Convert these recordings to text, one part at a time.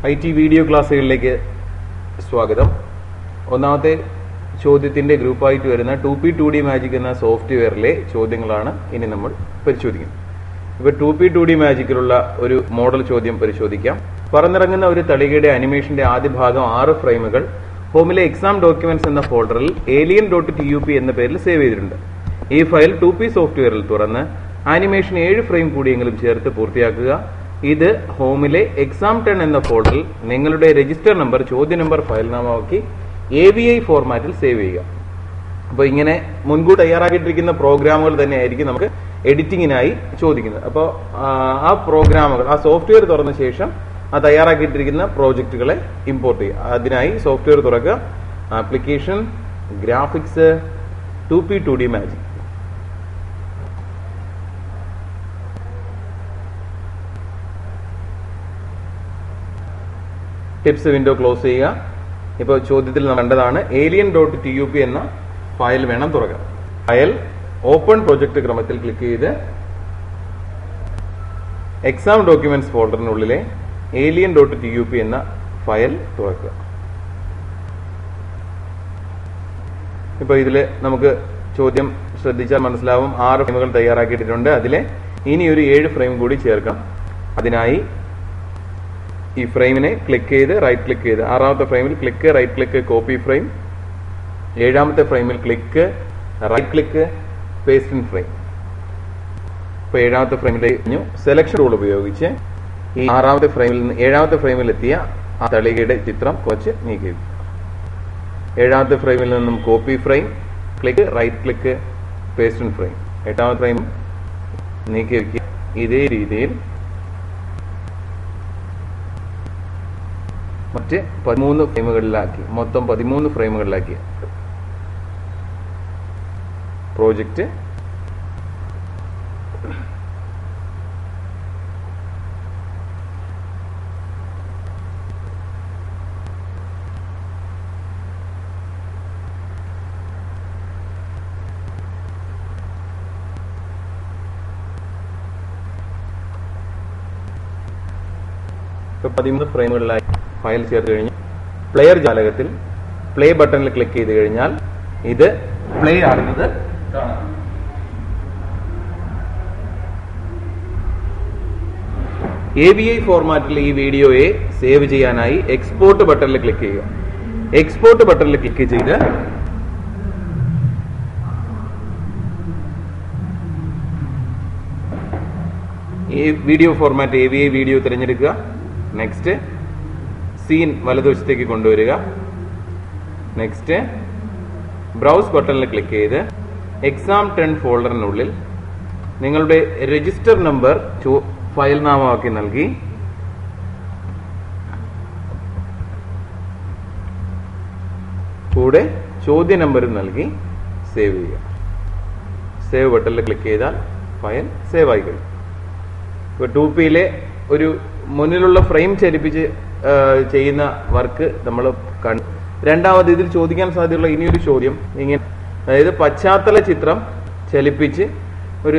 IT video ക്ലാസ്സുകളിലേക്ക് സ്വാഗതം. ഒന്നാമത്തെ ചോദ്യത്തിന്റെ ഗ്രൂപ്പായിട്ട് വരുന്ന 2P2D മാജിക് എന്ന സോഫ്റ്റ്വെയറിലെ ചോദ്യങ്ങളാണ് ഇനി നമ്മൾ പരിശോധിക്കുന്നത്. ഇപ്പോൾ 2P2D മാജിക്കിലുള്ള ഒരു മോഡൽ ചോദ്യം പരിശോധിക്കാം. പറന്നിറങ്ങുന്ന ഒരു തളികയുടെ അനിമേഷന്റെ ആദ്യ ഭാഗം 6 ഫ്രെയിമുകൾ ഹോമിലെ എക്സാം ഡോക്യുമെന്റ്സ് എന്ന ഫോൾഡറിൽ alien.tup എന്ന പേരിൽ സേവ് ചെയ്തിട്ടുണ്ട്. ഈ ഫയൽ 2P സോഫ്റ്റ്വെയറിൽ തുറന്ന് ആനിമേഷൻ 7 ഫ്രെയിം കൂടിയെങ്കിലും ചേർത്ത് പൂർത്തിയാക്കുക. ഇത് ഹോമിലെ എക്സാം 10 എന്ന ഫോൾഡറിൽ നിങ്ങളുടെ രജിസ്റ്റർ നമ്പർ, ചോദ്യ നമ്പർ, ഫയൽ നാമമാക്കി AVI ഫോർമാറ്റിൽ സേവ് ചെയ്യുക. അപ്പോൾ ഇങ്ങനെ മുൻകൂർ തയ്യാറാക്കിയിട്ടിരിക്കുന്ന പ്രോഗ്രാമുകൾ തന്നെയായിരിക്കും നമുക്ക് എഡിറ്റിങ്ങിനായി ചോദിക്കുന്നത്. അപ്പോൾ ആ പ്രോഗ്രാമുകൾ, ആ സോഫ്റ്റ്വെയർ തുറന്ന ശേഷം ആ തയ്യാറാക്കിയിട്ടിരിക്കുന്ന പ്രോജക്റ്റുകളെ ഇമ്പോർട്ട് ചെയ്യുക. അതിനായി സോഫ്റ്റ്വെയർ തുറക്കുക, application, graphics, 2P2D magic. Tips window close ചെയ്യുക. ഇപ്പോൾ ചോദ്യത്തിൽ കണ്ടതാണ് alien.tup എന്ന ഫയൽ വേണം തുറക്കാൻ. ഫയൽ ഓപ്പൺ പ്രൊജക്ട് ക്രമത്തിൽ ക്ലിക്ക് ചെയ്ത് എക്സാം ഡോക്യുമെന്റ്സ് ഫോൾഡറിനുള്ളിലെ alien.tup എന്ന ഫയൽ തുറക്കുക. ഇപ്പോൾ ഇതിൽ നമുക്ക് ചോദ്യം ശ്രദ്ധിച്ചാൽ മനസ്സിലാവും. 6 ഫ്രെയിമുകൾ തയ്യാറാക്കിയിട്ടുണ്ട്. അതിലെ ഇനി ഒരു 7 ഫ്രെയിം കൂടി ചേർക്കാം. അതിനായി ഈ ഫ്രെയിമിനെ ക്ലിക്ക് ചെയ്ത് റൈറ്റ് ക്ലിക്ക് ചെയ്ത് 6ാമത്തെ ഫ്രെയിമിൽ click, right click, copy frame. 7ാമത്തെ ഫ്രെയിമിൽ click, right click, paste in frame. ഇപ്പൊ 7ാമത്തെ ഫ്രെയിമിലേക്ക് സെലക്ഷൻ ടൂൾ ഉപയോഗിച്ച് ഈ 6ാമത്തെ ഫ്രെയിമിൽ നിന്ന് 7ാമത്തെ ഫ്രെയിമിൽ എത്തിയ ആ തളികയുടെ ചിത്രം കുറച്ച് നീക്കി. 7ാമത്തെ ഫ്രെയിമിൽ നിന്നും copy frame, click, right click, paste in frame. 8ാമത്തെ ഫ്രെയിം നീക്കി വയ്ക്കുക. ഇതേ രീതിയിൽ മറ്റ് 13 ഫ്രെയിമുകളിലാക്കി, മൊത്തം 13 ഫ്രെയിമുകളിലാക്കി പ്രോജക്റ്റ് ഇപ്പൊ 13 ഫ്രെയിമുകളിലായി ഫയൽ ചേർത്ത് കഴിഞ്ഞു. പ്ലെയർ ജാലകത്തിൽ പ്ലേ ബട്ടണിൽ ക്ലിക്ക് ചെയ്ത് കഴിഞ്ഞാൽ ഇത് പ്ലേ ആകുന്നത് കാണാം. AVI ഫോർമാറ്റിൽ ഈ വീഡിയോയെ സേവ് ചെയ്യാനായി എക്സ്പോർട്ട് ബട്ടണിൽ ക്ലിക്ക് ചെയ്യുക. എക്സ്പോർട്ട് ബട്ടണിൽ ക്ലിക്ക് ചെയ്ത് ഈ വീഡിയോ ഫോർമാറ്റ് AVI വീഡിയോ തിരഞ്ഞെടുക്കുക. നെക്സ്റ്റ്, സീൻ വലതുവശത്തേക്ക് കൊണ്ടുവരിക. നെക്സ്റ്റ്, ബ്രൗസ് ബട്ടണിൽ ക്ലിക്ക് ചെയ്ത് എക്സാം 10 ഫോൾഡറിനുള്ളിൽ നിങ്ങളുടെ രജിസ്റ്റർ നമ്പർ ഫയൽ നാമമാക്കി നൽകി കൂടെ ചോദ്യ നമ്പറും നൽകി സേവ് ചെയ്യുക. സേവ് ബട്ടണിൽ ക്ലിക്ക് ചെയ്താൽ ഫയൽ സേവ് ആയി കഴിഞ്ഞു. ഇപ്പൊ 2Pയിലെ ഒരു മുന്നിലുള്ള ഫ്രെയിം ചലിപ്പിച്ച് ചെയ്യുന്ന വർക്ക് നമ്മൾ കണ്ടു. രണ്ടാമത് ഇതിൽ ചോദിക്കാൻ സാധ്യതയുള്ള ഇനിയൊരു ചോദ്യം ഇങ്ങനെ, അതായത് പശ്ചാത്തല ചിത്രം ചലിപ്പിച്ച് ഒരു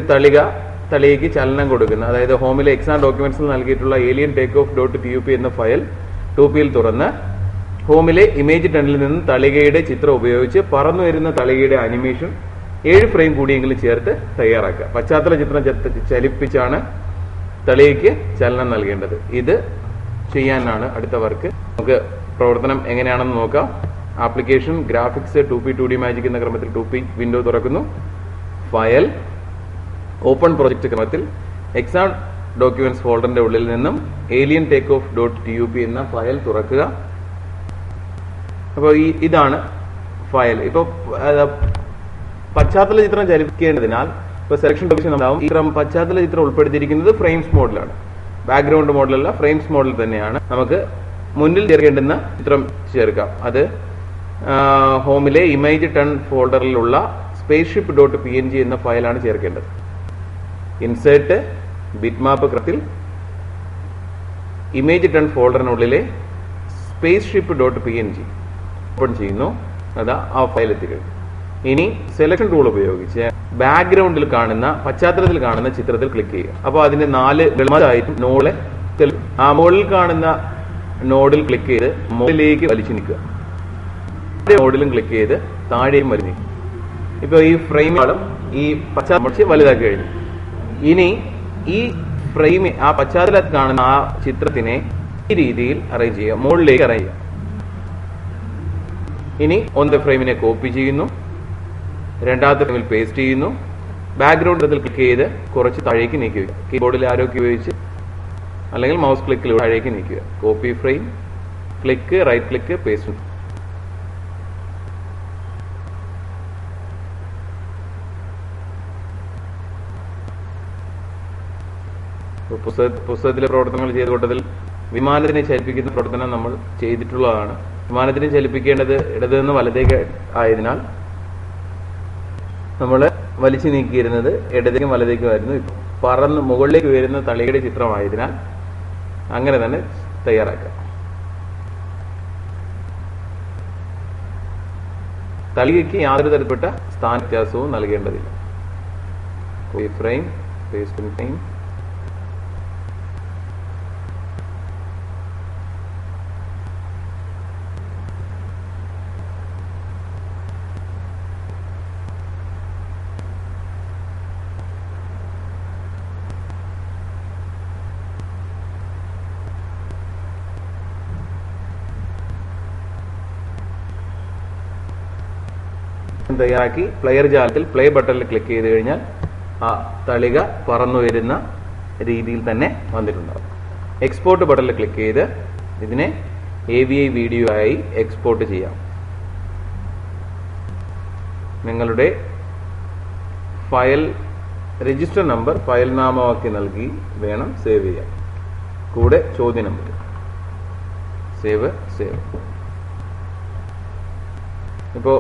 തളികയ്ക്ക് ചലനം കൊടുക്കുന്ന, അതായത് ഹോമിലെ എക്സാം ഡോക്യുമെന്റ്സിൽ നൽകിയിട്ടുള്ള alien.takeoff.tup എന്ന ഫയൽ 2Pയിൽ തുറന്ന് ഹോമിലെ ഇമേജ് 10ൽ നിന്ന് തളികയുടെ ചിത്രം ഉപയോഗിച്ച് പറന്നു വരുന്ന തളികയുടെ അനിമേഷൻ 7 ഫ്രെയിം കൂടിയെങ്കിലും ചേർത്ത് തയ്യാറാക്കുക. പശ്ചാത്തല ചിത്രം ചലിപ്പിച്ചാണ് തളികയ്ക്ക് ചലനം നൽകേണ്ടത്. ഇത് ചെയ്യാനാണ് അടുത്ത വർക്ക്. നമുക്ക് പ്രവർത്തനം എങ്ങനെയാണെന്ന് നോക്കാം. ആപ്ലിക്കേഷൻ, ഗ്രാഫിക്സ്, 2P2D മാജിക് എന്ന ക്രമത്തിൽ 2P വിൻഡോ തുറക്കുന്നു. ഫയൽ ഓപ്പൺ പ്രൊജക്ട് ക്രമത്തിൽ എക്സാം ഡോക്യുമെന്റ്സ് ഫോൾഡറിന്റെ ഉള്ളിൽ നിന്നും alien.takeoff.tup എന്ന ഫയൽ തുറക്കുക. അപ്പോൾ ഇതാണ് ഫയൽ. ഇപ്പോൾ പശ്ചാത്തല ചിത്രം ചലിപ്പിക്കേണ്ടതിനാൽ ഇപ്പൊ സെലക്ഷൻ ഓപ്ഷൻ ഉണ്ടാവും. ഈ പശ്ചാത്തല ചിത്രം ഉൾപ്പെടുത്തിയിരിക്കുന്നത് ഫ്രെയിംസ് മോഡിലാണ്, ബാക്ക്ഗ്രൗണ്ട് മോഡലല്ല, ഫ്രെയിംസ് മോഡൽ തന്നെയാണ്. നമുക്ക് മുന്നിൽ ചേർക്കേണ്ടുന്ന ചിത്രം ചേർക്കാം. അത് ഹോമിലെ ഇമേജ് 10 ഫോൾഡറിലുള്ള spaceship.png എന്ന ഫയലാണ് ചേർക്കേണ്ടത്. ഇൻസേർട്ട്, ബിറ്റ്മാപ്പ് ക്രമത്തിൽ ഇമേജ് 10 ഫോൾഡറിനുള്ളിലെ spaceship.png ഓപ്പൺ ചെയ്യുന്നു. അതാ ആ ഫയൽ എത്തിക്കഴിഞ്ഞു. ഇനി സെലക്ഷൻ ടൂൾ ഉപയോഗിച്ച് ബാക്ക്ഗ്രൗണ്ടിൽ കാണുന്ന, പശ്ചാത്തലത്തിൽ കാണുന്ന ചിത്രത്തിൽ ക്ലിക്ക് ചെയ്യുക. അപ്പോൾ അതിന്റെ 4 ആയിട്ടും നോളെ ആ മുകളിൽ കാണുന്ന നോഡിൽ ക്ലിക്ക് ചെയ്ത് മുകളിലേക്ക് വലിച്ചു നിൽക്കുക. നോഡിലും ക്ലിക്ക് ചെയ്ത് താഴെയും വലിച്ചു. ഇപ്പൊ ഈ ഫ്രെയിമുകളും ഈ പശ്ചാത്തലം വലുതാക്കി കഴിഞ്ഞു. ഇനി ഈ ഫ്രെയിം ആ പശ്ചാത്തലത്തിൽ കാണുന്ന ആ ചിത്രത്തിനെ ഈ രീതിയിൽ അറേഞ്ച് ചെയ്യുക, മുകളിലേക്ക് അറേഞ്ച് ചെയ്യുക. ഇനി ഒന്നാമത്തെ ഫ്രെയിമിനെ കോപ്പി ചെയ്യുന്നു, രണ്ടാമത്തെ ഫ്രെയിമിൽ പേസ്റ്റ് ചെയ്യുന്നു, ബാക്ക്ഗ്രൗണ്ട് അതിൽ ക്ലിക്ക് ചെയ്ത് കുറച്ച് താഴേക്ക് നീക്കുക. കീബോർഡിൽ ആരോഗ്യം ഉപയോഗിച്ച് അല്ലെങ്കിൽ മൗസ് ക്ലിക്കിൽ താഴേക്ക് നീക്കുക. Copy frame, click, right click, paste. പുസ്തകത്തിലെ പ്രവർത്തനങ്ങൾ ചെയ്ത കൂട്ടത്തിൽ വിമാനത്തിനെ ചലിപ്പിക്കുന്ന പ്രവർത്തനം നമ്മൾ ചെയ്തിട്ടുള്ളതാണ്. വിമാനത്തിനെ ചലിപ്പിക്കേണ്ടത് ഇടത് നിന്ന് വലതേക്ക് ആയതിനാൽ നമ്മൾ വലിച്ചു നീക്കിയിരുന്നത് ഇടതേക്കും വലതേക്കുമായിരുന്നു. ഇപ്പം പറന്ന് മുകളിലേക്ക് ഉയരുന്ന തളികയുടെ ചിത്രമായതിനാൽ അങ്ങനെ തന്നെ തയ്യാറാക്കാം. തളികയ്ക്ക് യാതൊരു തരത്തിൽപ്പെട്ട സ്ഥാന വ്യത്യാസവും നൽകേണ്ടതില്ല. ഫ്രെയിം, പേസ്റ്റ് ഫ്രെയിം, തയ്യാറാക്കി പ്ലെയർ ജാലത്തിൽ പ്ലേ ബട്ടണിൽ ക്ലിക്ക് ചെയ്ത് കഴിഞ്ഞാൽ ആ തളിക പറന്നു വരുന്ന രീതിയിൽ തന്നെ വന്നിട്ടുണ്ടാവും. എക്സ്പോർട്ട് ബട്ടണിൽ ക്ലിക്ക് ചെയ്ത് ഇതിനെ AVI വീഡിയോ ആയി എക്സ്പോർട്ട് ചെയ്യാം. നിങ്ങളുടെ ഫയൽ രജിസ്റ്റർ നമ്പർ ഫയൽ നാമമാക്കി നൽകി വേണം സേവ് ചെയ്യാൻ. കൂടെ ചോദ്യ നമ്പർ. സേവ്. ഇപ്പോ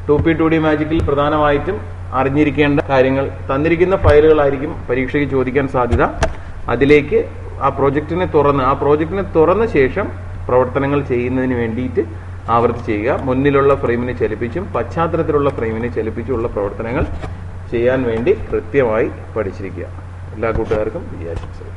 2P2D മാജിക്കിൽ പ്രധാനമായിട്ടും അറിഞ്ഞിരിക്കേണ്ട കാര്യങ്ങൾ തന്നിരിക്കുന്ന ഫയലുകളായിരിക്കും പരീക്ഷയ്ക്ക് ചോദിക്കാൻ സാധ്യത. അതിലേക്ക് ആ പ്രോജക്റ്റിനെ തുറന്ന ശേഷം പ്രവർത്തനങ്ങൾ ചെയ്യുന്നതിന് വേണ്ടിയിട്ട് ആവർത്തി ചെയ്യുക. മുന്നിലുള്ള ഫ്രെയിമിനെ ചലിപ്പിച്ചും പശ്ചാത്തലത്തിലുള്ള ഫ്രെയിമിനെ ചലിപ്പിച്ചുമുള്ള പ്രവർത്തനങ്ങൾ ചെയ്യാൻ വേണ്ടി കൃത്യമായി പഠിച്ചിരിക്കുക. എല്ലാ കൂട്ടുകാർക്കും വിജയാശംസകൾ.